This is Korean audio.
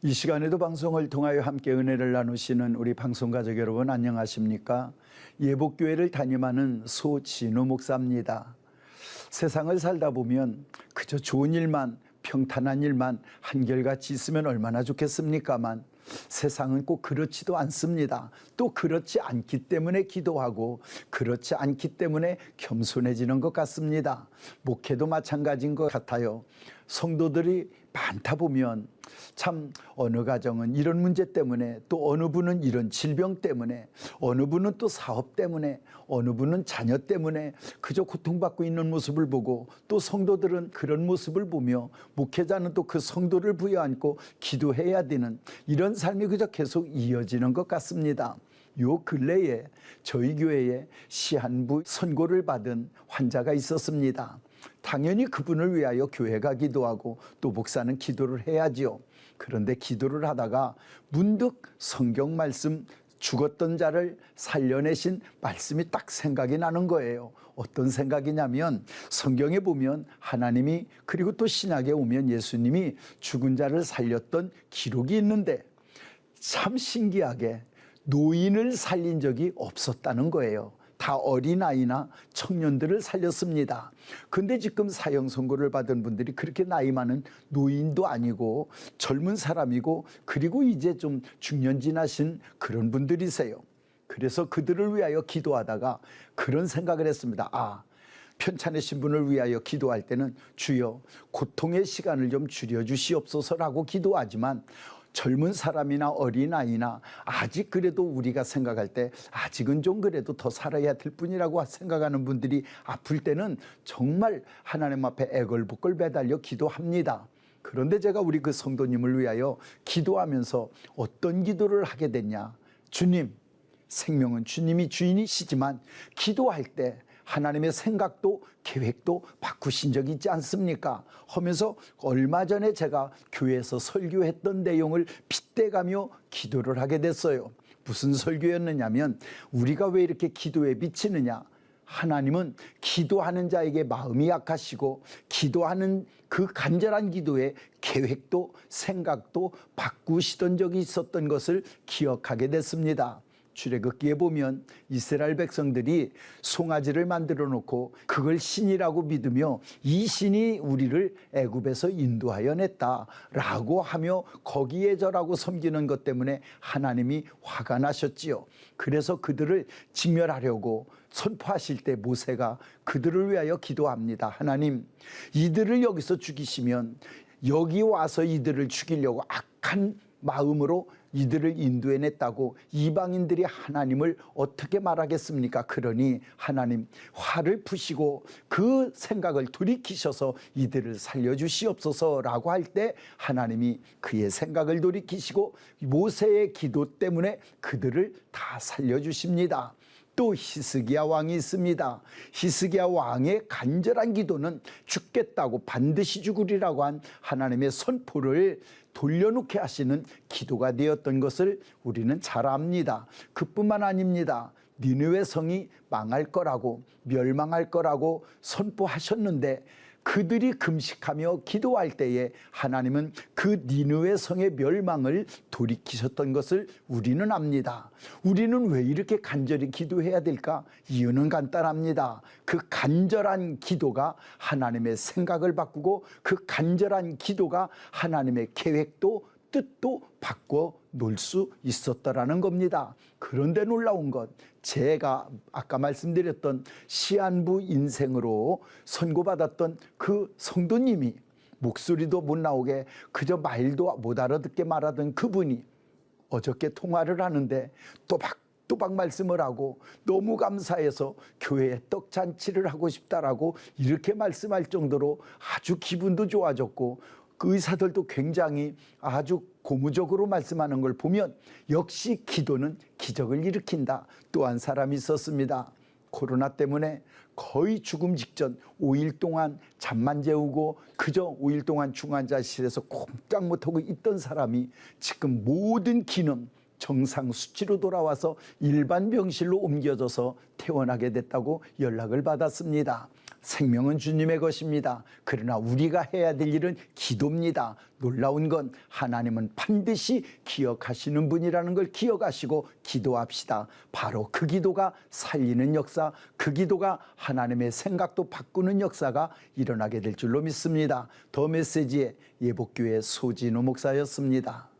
이 시간에도 방송을 통하여 함께 은혜를 나누시는 우리 방송가족 여러분 안녕하십니까? 예복교회를 담임하는 소진우 목사입니다. 세상을 살다 보면 그저 좋은 일만, 평탄한 일만 한결같이 있으면 얼마나 좋겠습니까만 세상은 꼭 그렇지도 않습니다. 또 그렇지 않기 때문에 기도하고 그렇지 않기 때문에 겸손해지는 것 같습니다. 목회도 마찬가지인 것 같아요. 성도들이 많다 보면 참 어느 가정은 이런 문제 때문에, 또 어느 분은 이런 질병 때문에, 어느 분은 또 사업 때문에, 어느 분은 자녀 때문에 그저 고통받고 있는 모습을 보고, 또 성도들은 그런 모습을 보며 목회자는 또 그 성도를 부여안고 기도해야 되는 이런 삶이 그저 계속 이어지는 것 같습니다. 요 근래에 저희 교회에 시한부 선고를 받은 환자가 있었습니다. 당연히 그분을 위하여 교회가 기도하고 또 목사는 기도를 해야지요. 그런데 기도를 하다가 문득 성경 말씀, 죽었던 자를 살려내신 말씀이 딱 생각이 나는 거예요. 어떤 생각이냐면 성경에 보면 하나님이, 그리고 또 신약에 오면 예수님이 죽은 자를 살렸던 기록이 있는데 참 신기하게 노인을 살린 적이 없었다는 거예요. 다 어린아이나 청년들을 살렸습니다. 근데 지금 사형 선고를 받은 분들이 그렇게 나이 많은 노인도 아니고 젊은 사람이고, 그리고 이제 좀 중년 지나신 그런 분들이세요. 그래서 그들을 위하여 기도하다가 그런 생각을 했습니다. 편찮으신 분을 위하여 기도할 때는 주여 고통의 시간을 좀 줄여주시옵소서라고 기도하지만, 젊은 사람이나 어린아이나 아직 그래도 우리가 생각할 때 아직은 좀 그래도 더 살아야 될 뿐이라고 생각하는 분들이 아플 때는 정말 하나님 앞에 애걸복걸 매달려 기도합니다. 그런데 제가 우리 그 성도님을 위하여 기도하면서 어떤 기도를 하게 됐냐. 주님, 생명은 주님이 주인이시지만 기도할 때 하나님의 생각도 계획도 바꾸신 적이 있지 않습니까? 하면서 얼마 전에 제가 교회에서 설교했던 내용을 빗대가며 기도를 하게 됐어요. 무슨 설교였느냐면, 우리가 왜 이렇게 기도에 미치느냐? 하나님은 기도하는 자에게 마음이 약하시고 기도하는 그 간절한 기도에 계획도 생각도 바꾸시던 적이 있었던 것을 기억하게 됐습니다. 출애굽기에 보면 이스라엘 백성들이 송아지를 만들어 놓고 그걸 신이라고 믿으며 이 신이 우리를 애굽에서 인도하여 냈다라고 하며 거기에 절하고 섬기는 것 때문에 하나님이 화가 나셨지요. 그래서 그들을 진멸하려고 선포하실 때 모세가 그들을 위하여 기도합니다. 하나님, 이들을 여기서 죽이시면 여기 와서 이들을 죽이려고 악한 마음으로 이들을 인도해냈다고 이방인들이 하나님을 어떻게 말하겠습니까? 그러니 하나님 화를 푸시고 그 생각을 돌이키셔서 이들을 살려주시옵소서라고 할 때 하나님이 그의 생각을 돌이키시고 모세의 기도 때문에 그들을 다 살려주십니다. 또 히스기야 왕이 있습니다. 히스기야 왕의 간절한 기도는 죽겠다고, 반드시 죽으리라고 한 하나님의 선포를 돌려놓게 하시는 기도가 되었던 것을 우리는 잘 압니다. 그뿐만 아닙니다. 니느웨 성이 망할 거라고, 멸망할 거라고 선포하셨는데 그들이 금식하며 기도할 때에 하나님은 그 니느웨 성의 멸망을 돌이키셨던 것을 우리는 압니다. 우리는 왜 이렇게 간절히 기도해야 될까? 이유는 간단합니다. 그 간절한 기도가 하나님의 생각을 바꾸고 그 간절한 기도가 하나님의 계획도 뜻도 바꿔 놓을 수 있었다라는 겁니다. 그런데 놀라운 것, 제가 아까 말씀드렸던 시한부 인생으로 선고받았던 그 성도님이 목소리도 못 나오게 그저 말도 못 알아듣게 말하던 그분이 어저께 통화를 하는데 또박 말씀을 하고 너무 감사해서 교회에 떡잔치를 하고 싶다라고 이렇게 말씀할 정도로 아주 기분도 좋아졌고, 그 의사들도 굉장히 아주 고무적으로 말씀하는 걸 보면 역시 기도는 기적을 일으킨다. 또 한 사람이 있었습니다. 코로나 때문에 거의 죽음 직전 5일 동안 잠만 재우고 그저 5일 동안 중환자실에서 꼼짝 못하고 있던 사람이 지금 모든 기능 정상 수치로 돌아와서 일반 병실로 옮겨져서 퇴원하게 됐다고 연락을 받았습니다. 생명은 주님의 것입니다. 그러나 우리가 해야 될 일은 기도입니다. 놀라운 건 하나님은 반드시 기억하시는 분이라는 걸 기억하시고 기도합시다. 바로 그 기도가 살리는 역사, 그 기도가 하나님의 생각도 바꾸는 역사가 일어나게 될 줄로 믿습니다. 더 메시지의 예복교회 소진우 목사였습니다.